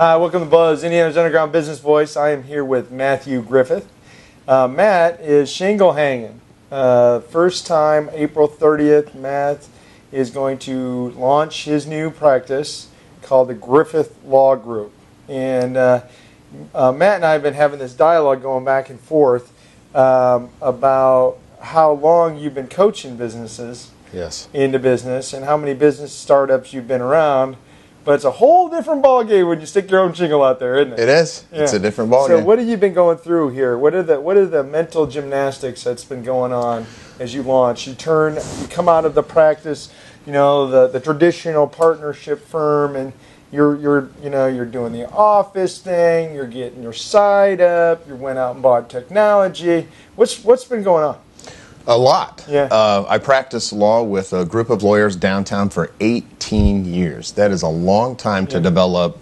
Hi, welcome to Buzz, Indiana's Underground Business Voice. I am here with Matthew Griffith. Matt is shingle hanging. First time, April 30th, Matt is going to launch his new practice called the Griffith Law Group. And Matt and I have been having this dialogue going back and forth about how long you've been coaching businesses into business and how many business startups you've been around. But it's a whole different ballgame when you stick your own shingle out there, isn't it? It is. Yeah. It's a different ballgame. So what have you been going through here? What are the mental gymnastics that's been going on as you launch? You come out of the practice, the traditional partnership firm, and you're doing the office thing. You're getting your side up. You went out and bought technology. What's been going on? A lot. Yeah. I practiced law with a group of lawyers downtown for 18 years. That is a long time to develop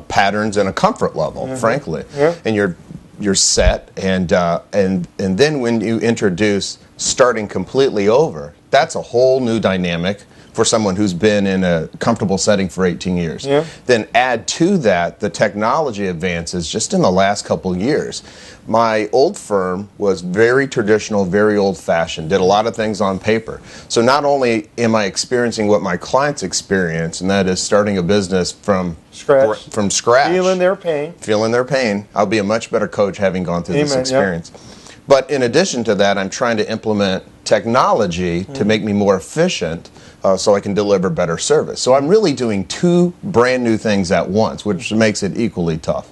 patterns and a comfort level, frankly. Yeah. And you're set, and then when you introduce starting completely over, that's a whole new dynamic for someone who's been in a comfortable setting for 18 years. Yeah. Then add to that the technology advances just in the last couple of years. My old firm was very traditional, very old-fashioned, did a lot of things on paper. So not only am I experiencing what my clients experience, and that is starting a business from scratch. Feeling their pain. I'll be a much better coach having gone through this experience. Yeah. But in addition to that, I'm trying to implement technology to make me more efficient so I can deliver better service. So I'm really doing two brand new things at once, which makes it equally tough.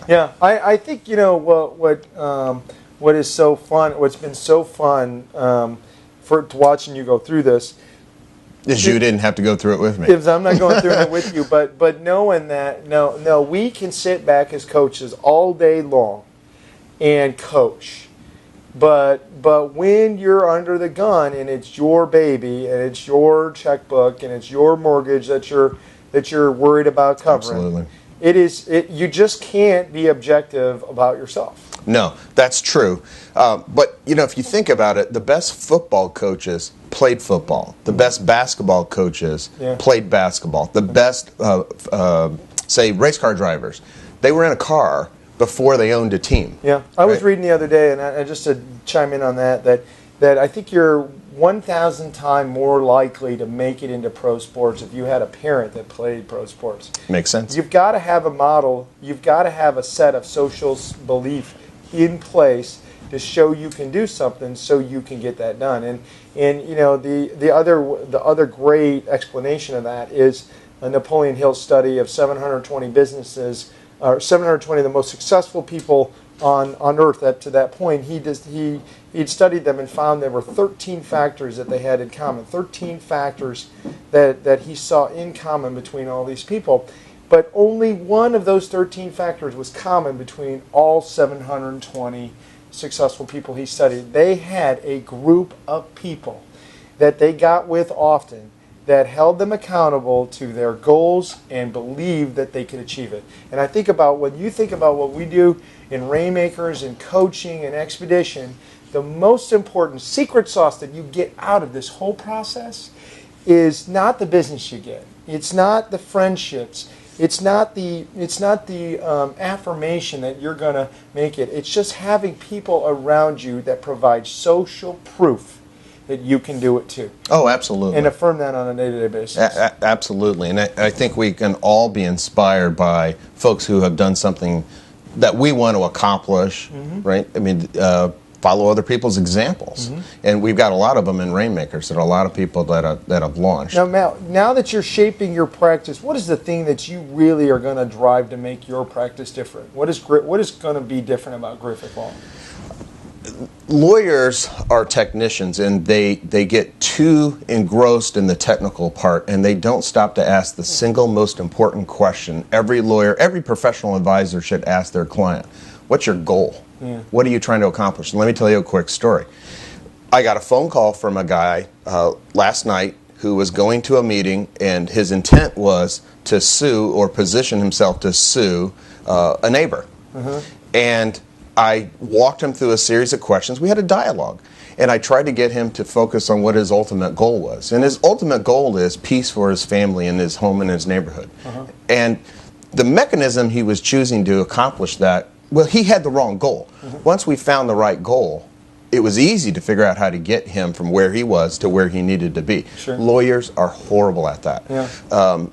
Yeah, I think what is so fun, what's been so fun for watching you go through this is you didn't have to go through it with me. I'm not going through it with you, but knowing that no, we can sit back as coaches all day long and coach. But when you're under the gun and it's your baby and it's your checkbook and it's your mortgage that you're worried about covering, absolutely, you just can't be objective about yourself. No, that's true. But if you think about it, the best football coaches played football. The best basketball coaches played basketball. The best, say, race car drivers, they were in a car before they owned a team. Yeah, I was reading the other day, and I just to chime in on that I think you're 1,000 times more likely to make it into pro sports if you had a parent that played pro sports. Makes sense. You've got to have a model. You've got to have a set of social belief in place to show you can do something, so you can get that done. And the other great explanation of that is a Napoleon Hill study of 720 businesses. 720 of the most successful people on Earth up to that point. He'd studied them and found there were 13 factors that they had in common. 13 factors that he saw in common between all these people. But only one of those 13 factors was common between all 720 successful people he studied. They had a group of people that they got with often that held them accountable to their goals and believed that they could achieve it. And I think about when you think about what we do in Rainmakers and coaching and expedition, the most important secret sauce that you get out of this whole process is not the business you get. It's not the friendships. It's not the affirmation that you're going to make it. It's just having people around you that provide social proof that you can do it too. Oh, absolutely. And affirm that on a day-to-day basis. Absolutely. And I think we can all be inspired by folks who have done something that we want to accomplish, right? I mean, follow other people's examples. And we've got a lot of them in Rainmakers. There are a lot of people that have launched. Now that you're shaping your practice, what is the thing that you really are going to drive to make your practice different? What is going to be different about Griffith Law? Lawyers are technicians, and they get too engrossed in the technical part, and they don't stop to ask the single most important question every lawyer, every professional advisor should ask their client. What's your goal? What are you trying to accomplish? And let me tell you a quick story. I got a phone call from a guy last night who was going to a meeting, and his intent was to sue or position himself to sue a neighbor. And I walked him through a series of questions. We had a dialogue. And I tried to get him to focus on what his ultimate goal was. And his ultimate goal is peace for his family and his home and his neighborhood. And the mechanism he was choosing to accomplish that, well, he had the wrong goal. Once we found the right goal, it was easy to figure out how to get him from where he was to where he needed to be. Sure. Lawyers are horrible at that. Yeah.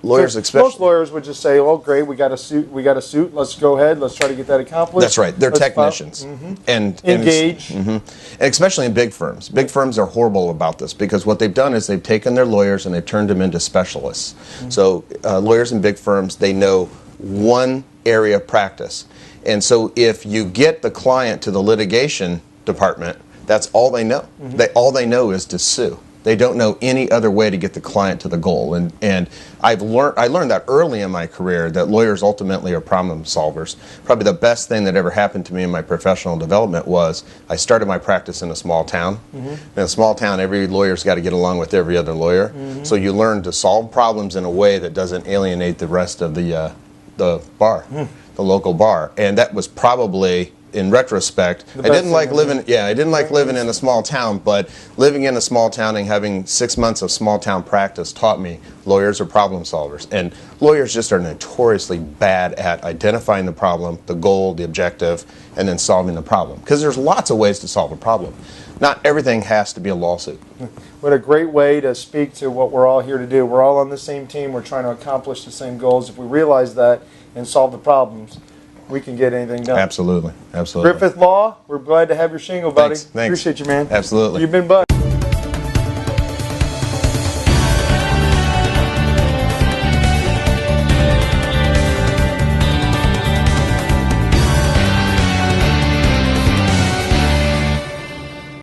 Lawyers, So especially, most lawyers would just say, "Oh, great, we got a suit. We got a suit. Let's go ahead. Let's try to get that accomplished." That's right. They're Let's technicians and engage. and especially in big firms. Big firms are horrible about this because what they've done is they've taken their lawyers and they've turned them into specialists. So lawyers in big firms, they know one area of practice, and so if you get the client to the litigation department, that's all they know. All they know is to sue. They don't know any other way to get the client to the goal. And I learned that early in my career that lawyers ultimately are problem solvers. Probably the best thing that ever happened to me in my professional development was I started my practice in a small town. In a small town, every lawyer's got to get along with every other lawyer. So you learn to solve problems in a way that doesn't alienate the rest of the bar, the local bar. And that was probably, in retrospect, I didn't like living. Yeah, I didn't like living in a small town, but living in a small town and having 6 months of small town practice taught me lawyers are problem solvers, and lawyers just are notoriously bad at identifying the problem, the goal, the objective, and then solving the problem. Because there's lots of ways to solve a problem. Not everything has to be a lawsuit. What a great way to speak to what we're all here to do. We're all on the same team. We're trying to accomplish the same goals. If we realize that and solve the problems, we can get anything done. Absolutely. Absolutely. Griffith Law, we're glad to have your shingle, buddy. Thanks. Appreciate you, man. Absolutely. You've been buddy.